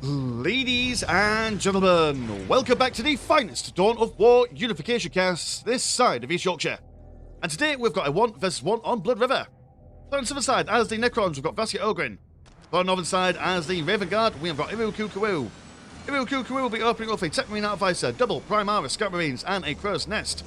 Ladies and gentlemen, welcome back to the finest Dawn of War Unification cast this side of East Yorkshire. And today we've got a 1 vs 1 on Blood River. On the southern side, as the Necrons, we've got Vася Ogrin. On the northern side, as the Raven Guard, we have got Irukukwu. Irukukwu will be opening up a Tech Marine Artificer, double Primaris Scout Marines, and a Crow's Nest.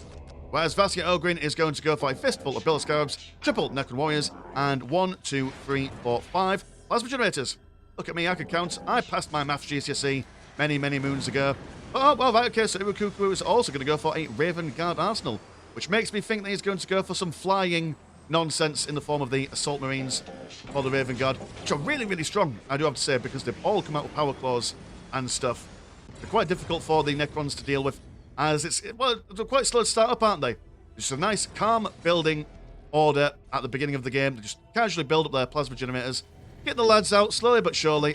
Whereas Vasa Ogrin is going to go for a fistful of Bill Scarabs, triple Necron Warriors, and 1, 2, 3, 4, 5 Plasma Generators. Look at me, I could count. I passed my maths GCSE many moons ago. Oh, well, right, okay, so Irukukwu is also going to go for a Raven Guard arsenal, which makes me think that he's going to go for some flying nonsense in the form of the Assault Marines for the Raven Guard, which are really strong, I do have to say, because they've all come out with power claws and stuff. They're quite difficult for the Necrons to deal with, as they're quite slow to start up, aren't they? Just a nice, calm building order at the beginning of the game. They just casually build up their plasma generators, get the lads out slowly but surely,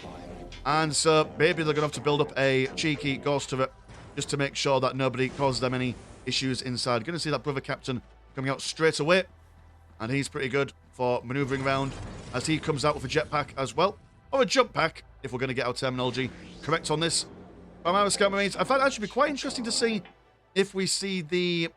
and so maybe they're going to have to build up a cheeky ghost turret just to make sure that nobody causes them any issues inside. Going to see that brother captain coming out straight away, and he's pretty good for manoeuvring around as he comes out with a jetpack as well, or a jump pack if we're going to get our terminology correct on this. Primaris Scout Marines, I find it actually be quite interesting to see if we see the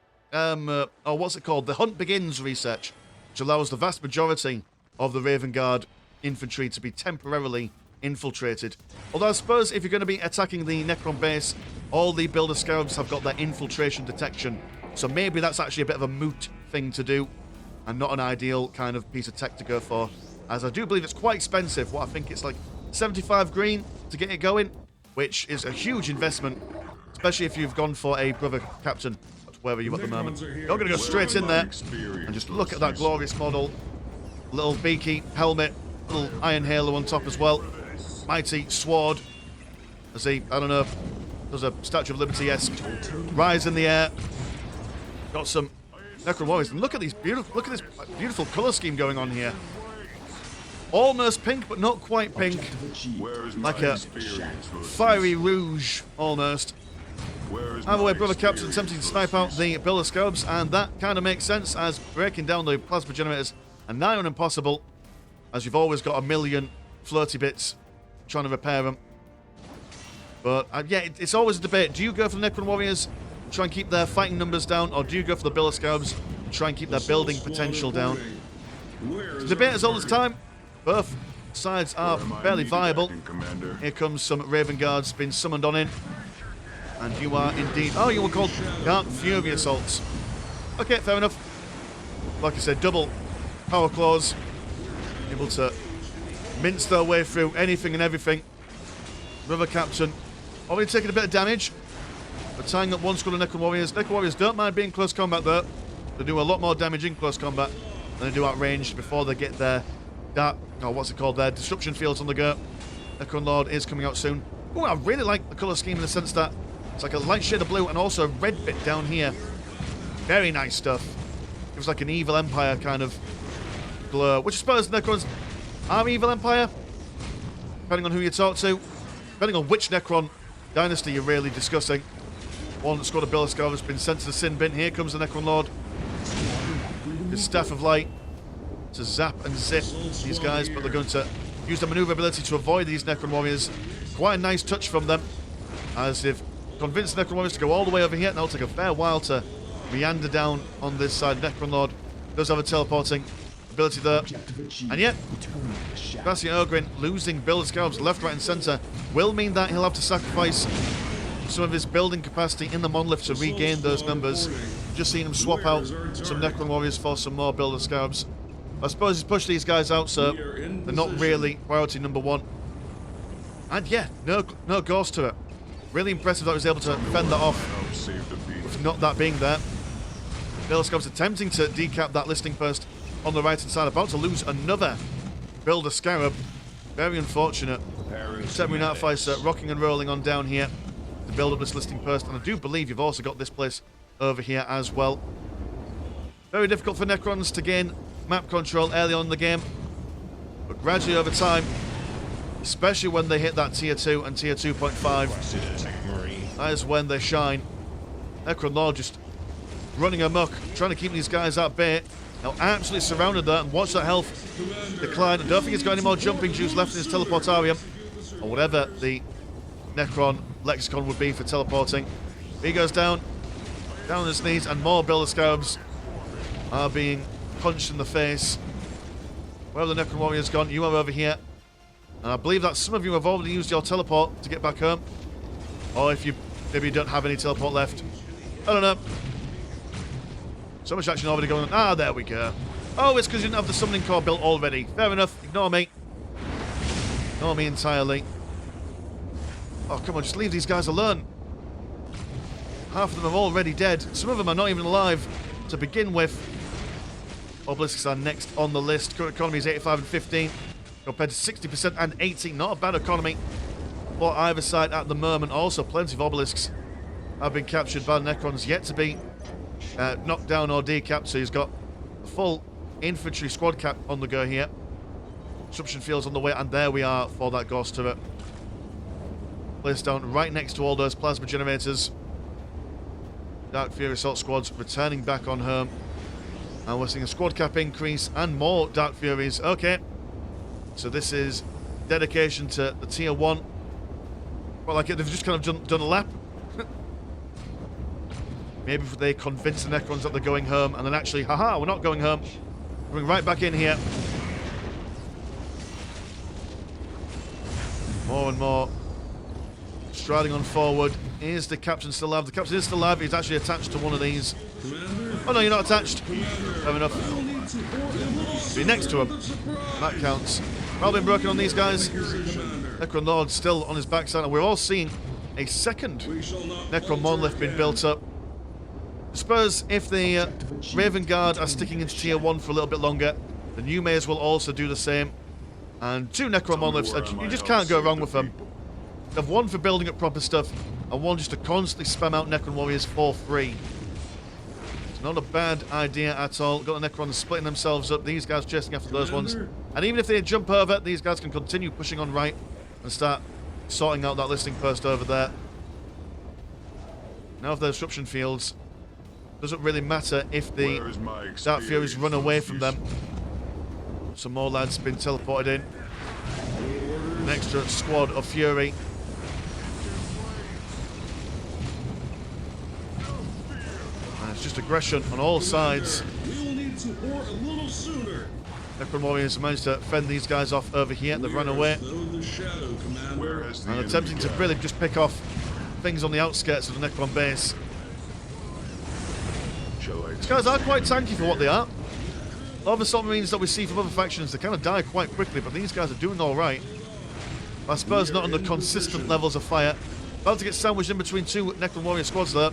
what's it called, the Hunt Begins research, which allows the vast majority of the Raven Guard infantry to be temporarily infiltrated. Although I suppose if you're going to be attacking the Necron base, all the Builder Scarabs have got their infiltration detection, so maybe that's actually a bit of a moot thing to do and not an ideal kind of piece of tech to go for, as I do believe it's quite expensive. What I think it's like 75 green to get it going, which is a huge investment, especially if you've gone for a brother captain. Where are you at the moment? You're going to go straight in there and just look at that glorious model. Little beaky helmet, little iron halo on top as well. Mighty sword. As he, I don't know, does a Statue of Liberty-esque rise in the air. Got some Necron Warriors. And look at this beautiful colour scheme going on here. Almost pink, but not quite pink. Like a fiery rouge, almost. Either way, brother captain attempting to snipe out the Builder Scarabs, and that kind of makes sense, as breaking down the plasma generators are nigh on impossible, as you've always got a million floaty bits trying to repair them. But yeah, it's always a debate. Do you go for the Necron Warriors and try and keep their fighting numbers down, or do you go for the Builder Scarabs and try and keep their building potential down? The debate is all this time. Both sides are fairly viable. Here comes some Raven Guards being summoned on in. And you are indeed... Oh, you were called Dark Fury Assaults. Okay, fair enough. Like I said, double power claws. Able to mince their way through anything and everything. Brother captain already taking a bit of damage, but tying up one squad of Necron Warriors. Necron Warriors don't mind being close combat though. They do a lot more damage in close combat than they do at range before they get their dark... Oh, what's it called? Their destruction fields on the go. Necron Lord is coming out soon. Oh, I really like the colour scheme in the sense that it's like a light shade of blue and also a red bit down here. Very nice stuff. Gives like an Evil Empire kind of glow, which I suppose the Necrons are Evil Empire, depending on who you talk to. Depending on which Necron dynasty you're really discussing. One squad of Builder Scarabs has been sent to the sin bin. Here comes the Necron Lord. His Staff of Light to zap and zip these guys, but they're going to use their maneuver ability to avoid these Necron Warriors. Quite a nice touch from them, as they've convinced the Necron Warriors to go all the way over here. Now it'll take a fair while to meander down on this side. Necron Lord does have a teleporting ability there. And yet, Vasa Ogrin losing Builder Scarabs left, right and centre will mean that he'll have to sacrifice some of his building capacity in the monolith to regain those numbers. Just seen him swap out some Necron Warriors for some more Builder Scarabs. I suppose he's pushed these guys out, so they're not really priority number one. And yeah, no ghost to it. Really impressive that he was able to fend that off with not that being there. Builder Scarabs attempting to decap that listing post on the right hand side, about to lose another Builder Scarab. Very unfortunate. Tech Marine Artificer rocking and rolling on down here to build up this listing post, and I do believe you've also got this place over here as well. Very difficult for Necrons to gain map control early on in the game, but gradually over time, especially when they hit that tier 2 and tier 2.5, that is when they shine. Necron Lord just running amok, trying to keep these guys at bay. Now absolutely surrounded there, and watch that health decline. I don't think he's got any more jumping juice left in his teleportarium, or whatever the Necron Lexicon would be for teleporting. He goes down on his knees, and more Builder Scarabs are being punched in the face. Where have the Necron Warriors gone? You are over here. And I believe that some of you have already used your teleport to get back home. Or if you maybe don't have any teleport left. I don't know. So much action already going on. Ah, there we go. Oh, it's because you didn't have the summoning core built already. Fair enough. Ignore me. Ignore me entirely. Oh, come on. Just leave these guys alone. Half of them are already dead. Some of them are not even alive to begin with. Obelisks are next on the list. Current economy is 85 and 15 compared to 60% and 18. Not a bad economy for either side at the moment. Also, plenty of obelisks have been captured by the Necrons, yet to be knocked down or decapped. So he's got a full infantry squad cap on the go here. Disruption fields on the way, and there we are for that ghost turret. Placed down right next to all those plasma generators. Dark Fury assault squads returning back on home. And we're seeing a squad cap increase and more Dark Furies. Okay. So this is dedication to the tier 1. Well, like they've just kind of done a lap. Maybe they convince the Necrons that they're going home, and then actually, haha, we're not going home. We're going right back in here. More and more. Striding on forward. Is the captain still alive? The captain is still alive. He's actually attached to one of these. Oh no, you're not attached. Fair enough. Be next to him. That counts. Well been broken on these guys. Necron Lord still on his backside, and we're all seeing a second Necron Monolith being built up. I suppose if the Raven Guard are sticking into tier 1 for a little bit longer, then you may as well also do the same. And 2 Necron Monoliths, you just can't go wrong with them. They have 1 for building up proper stuff, and 1 just to constantly spam out Necron Warriors for free. It's not a bad idea at all. Got the Necrons splitting themselves up, these guys chasing after those ones. And even if they jump over, these guys can continue pushing on right and start sorting out that listing post over there. Now if there's disruption fields, doesn't really matter if the Dark Furies run away from them. Some more lads been teleported in. An extra squad of Fury. And it's just aggression on all sides. Necron Warriors managed to fend these guys off over here. They've run away. And attempting to really just pick off things on the outskirts of the Necron base. These guys are quite tanky for what they are. A lot of the submarines that we see from other factions, they kind of die quite quickly, but these guys are doing alright. I suppose not on the consistent levels of fire. About to get sandwiched in between 2 Necron Warrior squads there.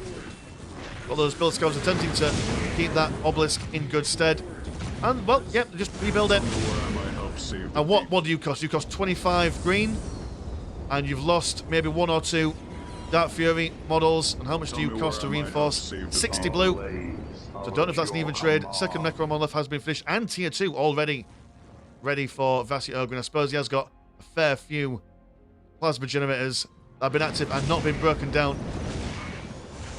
Got those Builder Scarabs attempting to keep that obelisk in good stead. And, well, yep, just rebuild it. And what do you cost? You cost 25 green, and you've lost maybe 1 or 2 Dark Fury models. And how much do you cost to reinforce? 60 blue. So don't know if that's an even trade. Second Necron Monolith has been finished, and tier 2 already ready for Vasi Ogrin. I suppose he has got a fair few plasma generators that have been active and not been broken down.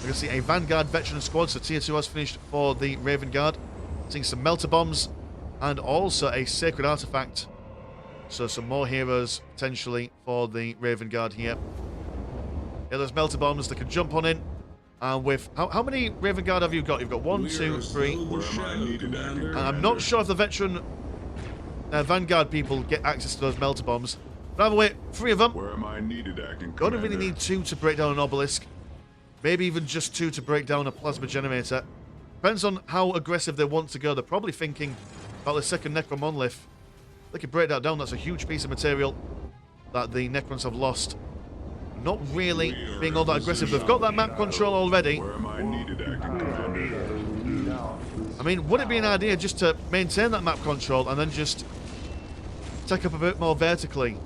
We can see a Vanguard veteran squad, so tier 2 has finished for the Raven Guard. Seeing some melter bombs and also a sacred artifact. So some more heroes potentially for the Raven Guard here. Yeah, those melter bombs that can jump on in. And with how many Raven Guard have you got? You've got 1, 2, 3. And I'm not sure if the veteran Vanguard people get access to those melter bombs. But either way, 3 of them. Where am I needed, acting Don't really need 2 to break down an obelisk. Maybe even just 2 to break down a plasma generator. Depends on how aggressive they want to go. They're probably thinking about the second Necron Monolith. They can break that down. That's a huge piece of material that the Necrons have lost. Not really being all that aggressive. They've got that map control already. Where am I needed, acting commander? I mean, would it be an idea just to maintain that map control and then just take up a bit more vertically?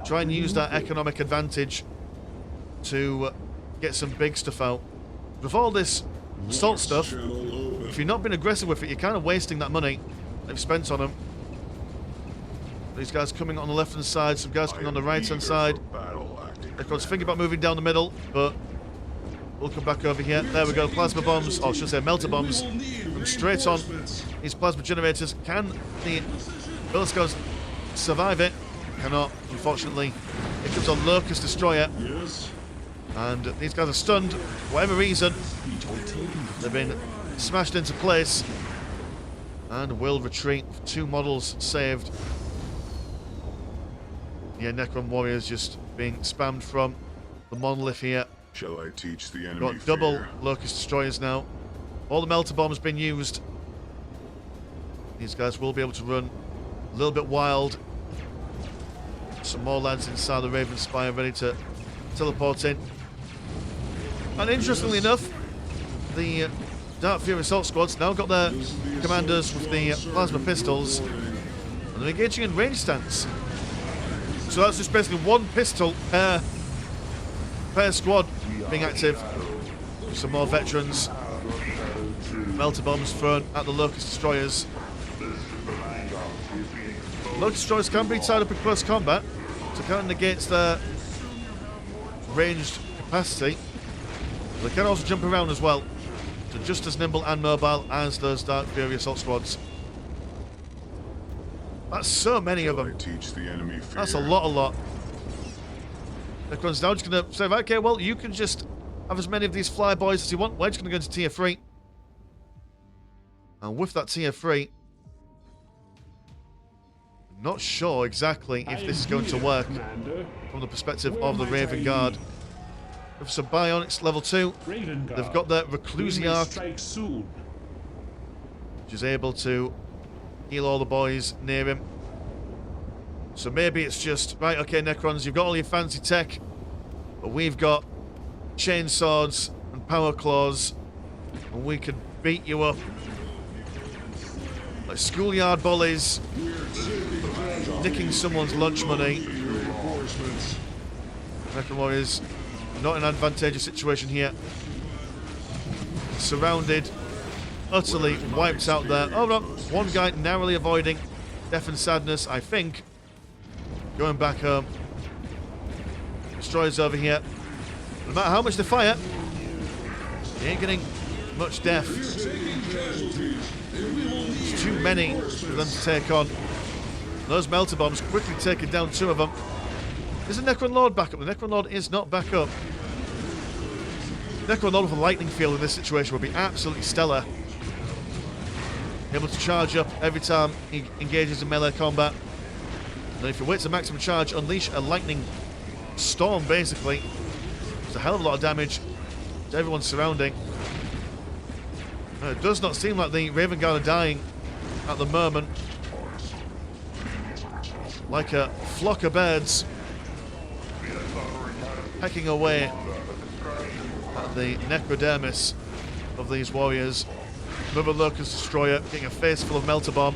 Try and use that economic advantage to get some big stuff out. With all this assault stuff, if you're not being aggressive with it, you're kind of wasting that money they've spent on them. These guys coming on the left-hand side, some guys coming on the right-hand side. Necrons thinking about moving down the middle, but we'll come back over here. There we go, plasma bombs, or I should say melter bombs, from straight on these plasma generators. Can the Builder Scarabs survive it? Cannot, unfortunately. Here comes a Locust Destroyer. Yes. And these guys are stunned. For whatever reason, they've been smashed into place. And will retreat with 2 models saved. Yeah, Necron warriors just being spammed from the monolith here. Shall I teach the enemy? Got double fear? Locust Destroyers now. All the melter bombs been used. These guys will be able to run a little bit wild. Some more lads inside the Raven Spire ready to teleport in. And interestingly enough, the Dark Fury Assault Squad's now got their commanders with the plasma pistols. And they're engaging in range stance. So that's just basically 1 pistol per squad being active. Some more veterans. Melter bombs thrown at the Locust Destroyers. Locust Destroyers can be tied up in close combat, so kind of negates their ranged capacity. But they can also jump around as well, so just as nimble and mobile as those Dark Fury Assault Squads. That's so many of Shall them. I teach the enemy fear? That's a lot. Necron's now just going to say, right, okay, well, you can just have as many of these flyboys as you want. We're just going to go into tier 3. And with that tier 3, not sure exactly if this is going to work from the perspective of the Raven Guard. With some Bionics level 2, they've got their Reclusiarch, which is able to heal all the boys near him. So maybe it's just, right, okay, Necrons, you've got all your fancy tech, but we've got chainswords and power claws, and we can beat you up like schoolyard bullies, nicking someone's lunch money. Necron Warriors not in an advantageous situation here. Surrounded, utterly wiped out there. Oh no, one guy narrowly avoiding death and sadness, I think. Going back home. Destroyers over here. No matter how much they fire, they ain't getting much death. There's too many for them to take on. Those melter bombs quickly taking down 2 of them. Is the Necron Lord back up? The Necron Lord is not back up. Necron Lord with a lightning field in this situation would be absolutely stellar. Able to charge up every time he engages in melee combat. And then if he waits a maximum charge, unleash a lightning storm, basically. It's a hell of a lot of damage to everyone surrounding. It does not seem like the Raven Guard are dying at the moment. Like a flock of birds pecking away at the necrodermis of these warriors. Another Locust Destroyer getting a face full of melter bomb.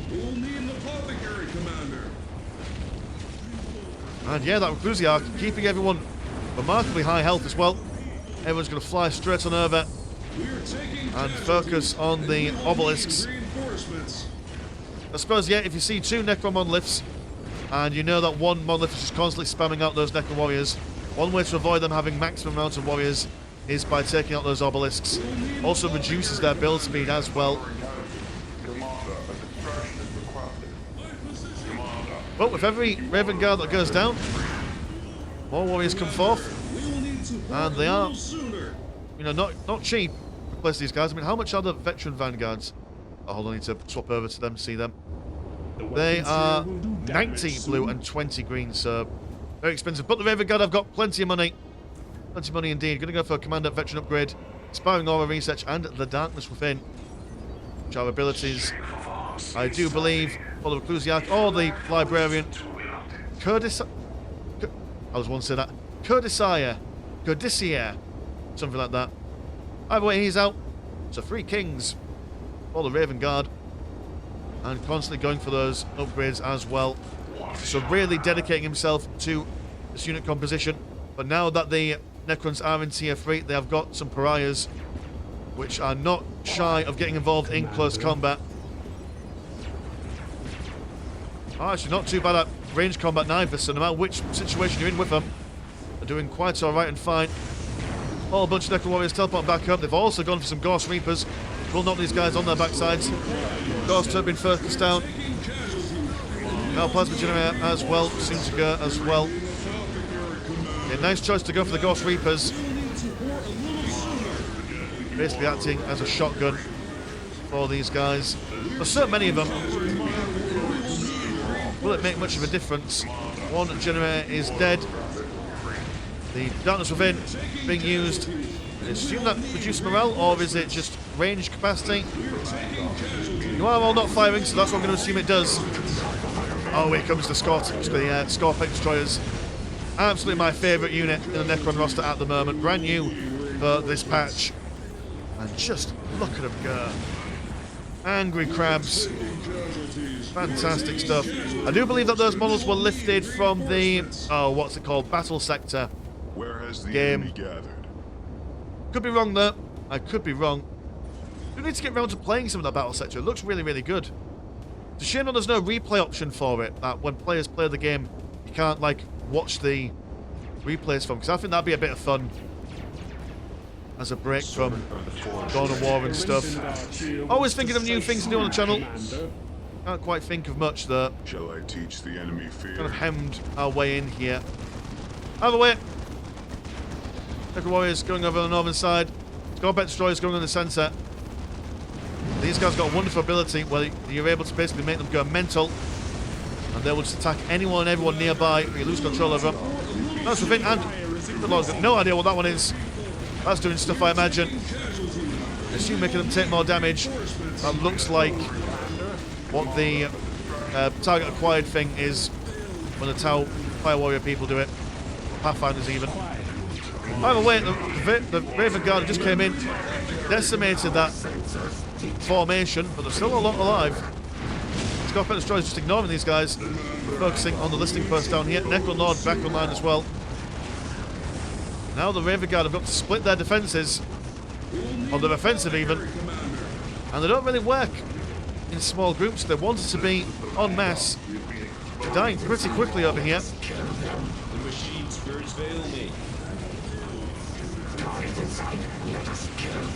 And yeah, that Reclusiarch keeping everyone remarkably high health as well. Everyone's going to fly straight on over and focus on the obelisks. I suppose, yeah, if you see 2 Necron monoliths and you know that one monolith is just constantly spamming out those Necron warriors, one way to avoid them having maximum amount of warriors is by taking out those obelisks. Also reduces their build speed as well. But with every Raven Guard that goes down, more warriors come forth. And they are, you know, not cheap to replace these guys. I mean, how much are the veteran vanguards? Oh, hold on, I need to swap over to them to see them. They are 90 blue and 20 green, so very expensive. But the Raven Guard have got plenty of money. Plenty of money indeed. Going to go for a Commander Veteran Upgrade, Inspiring Aura Research, and the Darkness Within, which are abilities, I do believe, for the Reclusiarch or the Librarian. I was once said that. Codicier, something like that. Either way, he's out. So 3 kings for the Raven Guard. And constantly going for those upgrades as well. So really dedicating himself to this unit composition. But now that the Necrons are in tier 3, they have got some pariahs which are not shy of getting involved in close combat. Oh, actually not too bad at range combat neither, so no matter which situation you're in with them, they're doing quite alright and fine. Whole bunch of Necron Warriors teleporting back up. They've also gone for some Ghost Reapers, which will knock these guys on their backsides. Ghost have been focused down. Now Plasma Generator as well, soon to go as well. A nice choice to go for the Ghost Reapers. Basically acting as a shotgun for these guys. There's so many of them. Will it make much of a difference? One generator is dead. The Darkness Within being used. I assume that reduced morale, or is it just range capacity? You are all not firing, so that's what I'm going to assume it does. Oh, here comes the Scorpion Destroyers. Absolutely my favourite unit in the Necron roster at the moment. Brand new for this patch. And just look at them go. Angry crabs. Fantastic stuff. I do believe that those models were lifted from the, what's it called, Battle Sector Where has the game. enemy gathered? Could be wrong though. I could be wrong. We need to get around to playing some of that Battle Sector. It looks really, really good. It's a shame that there's no replay option for it. That when players play the game, you can't like watch the replays from. Because I think that'd be a bit of fun as a break from Dawn of War and stuff. Always thinking of new things to do on the channel. Can't quite think of much though. Shall I teach the enemy fear? Kind of hemmed our way in here. Either way. Necron Warriors going over on the northern side. Scorpion Destroyers going on the centre. These guys got a wonderful ability where you're able to basically make them go mental. And they will just attack anyone and everyone nearby. You lose control over them. That's the thing, and good Lord, I've got no idea what that one is. That's doing stuff, I imagine. I assume making them take more damage. That looks like what the target acquired thing is when the Tau Fire Warrior people do it. Pathfinders even. By the way, the Raven Guard just came in, decimated that formation, but there's still a lot alive. Scorpion Destroyer is just ignoring these guys, focusing on the listing post down here. Necron Lord back online as well. Now the Raven Guard have got to split their defences, or their offensive even, and they don't really work in small groups. They want it to be en masse. They're dying pretty quickly over here.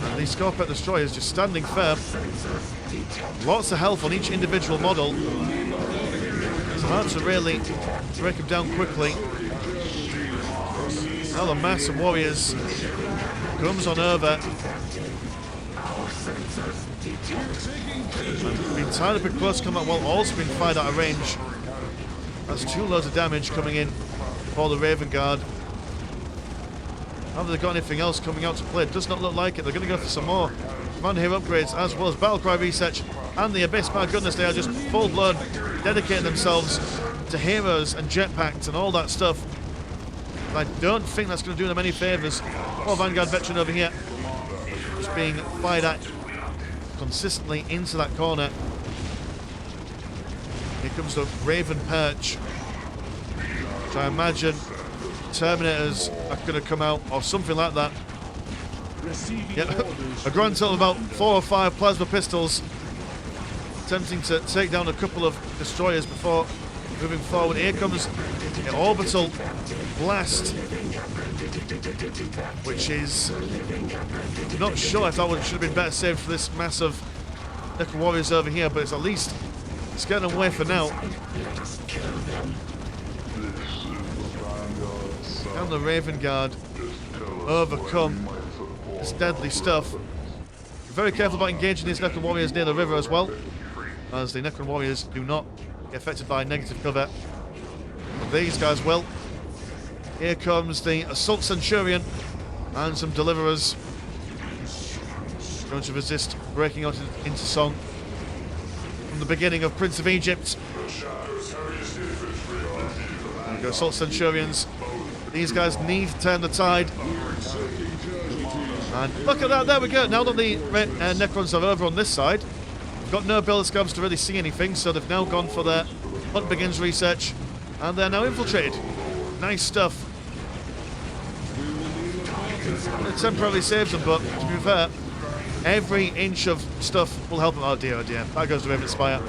And these Scorpion Destroyers just standing firm. Lots of health on each individual model. It's hard to really break them down quickly. Now the mass of warriors comes on over. And been tied up in close combat while also being fired out of range. That's 2 loads of damage coming in for the Raven Guard. Have they got anything else coming out to play? It does not look like it. They're going to go for some more Commander Hero upgrades as well as Battlecry research and the Abyss. My goodness, they are just full-blood dedicating themselves to heroes and jetpacks and all that stuff. But I don't think that's going to do them any favours. Poor Vanguard veteran over here just being fired at consistently into that corner. Here comes the Raven Perch, which I imagine Terminators are going to come out or something like that. Yeah, a grand total of about 4 or 5 plasma pistols, attempting to take down a couple of destroyers before moving forward. Here comes the orbital blast, which is not sure if that one should have been better saved for this massive Necron Warriors over here, but it's at least it's getting them away for now. Can the Raven Guard overcome this deadly stuff? Be very careful about engaging these Necron Warriors near the river as well, as the Necron Warriors do not get affected by negative cover. But these guys will. Here comes the Assault Centurion and some Deliverers. Going to resist breaking out into song from the beginning of Prince of Egypt. There we go, Assault Centurions. These guys need to turn the tide. And look at that, there we go. Now that the Necrons are over on this side, we've got no Builder Scavs to really see anything, so they've now gone for their Hunt Begins research, and they're now infiltrated. Nice stuff. It temporarily saves them, but to be fair, every inch of stuff will help them. Oh dear, that goes to Raven Spire.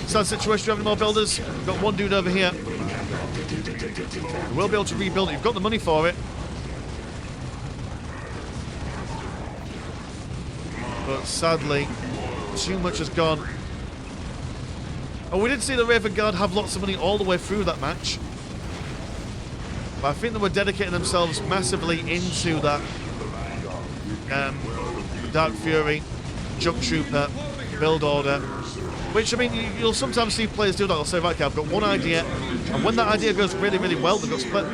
Sad situation, do you have any more builders? We've got one dude over here. You will be able to rebuild it. You've got the money for it. But sadly, too much has gone. Oh, we did see the Raven Guard have lots of money all the way through that match. But I think they were dedicating themselves massively into that Dark Fury, Junk Trooper, build order. Which, I mean, you'll sometimes see players do that. They'll say, right, okay, I've got one idea, and when that idea goes really, really well, they've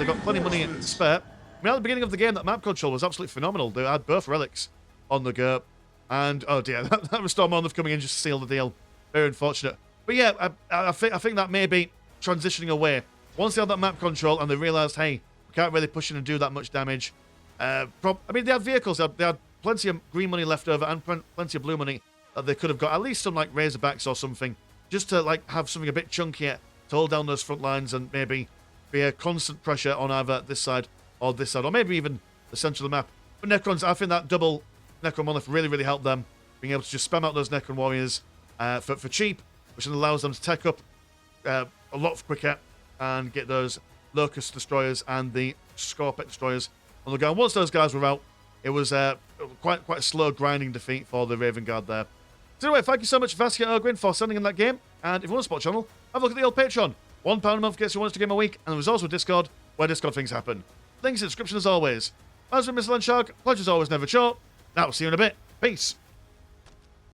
got plenty of money to spare. I mean, at the beginning of the game, that map control was absolutely phenomenal. They had both relics on the go, and oh dear, that Restore Monolith coming in just to seal the deal. Very unfortunate. But yeah, I think that may be transitioning away. Once they had that map control and they realised, hey, we can't really push in and do that much damage. I mean, they had vehicles. They had plenty of green money left over and plenty of blue money that they could have got. At least some, like, Razorbacks or something. Just to, like, have something a bit chunkier to hold down those front lines and maybe be a constant pressure on either this side or this side. Or maybe even the centre of the map. But Necrons, I think that double Necron Monolith really, really helped them. Being able to just spam out those Necron Warriors for cheap, which allows them to tech up a lot quicker and get those Locust Destroyers and the Scorpet Destroyers on the go. And once those guys were out, it was quite a slow grinding defeat for the Raven Guard there. So anyway, thank you so much, Vася Ogrin, for sending in that game. And if you want to support the channel, have a look at the old Patreon. £1 a month gets you one extra game a week, and there's also a Discord where Discord things happen. Links in the description as always. As with Mr. Landshark, pleasure's always never short. Now, see you in a bit. Peace.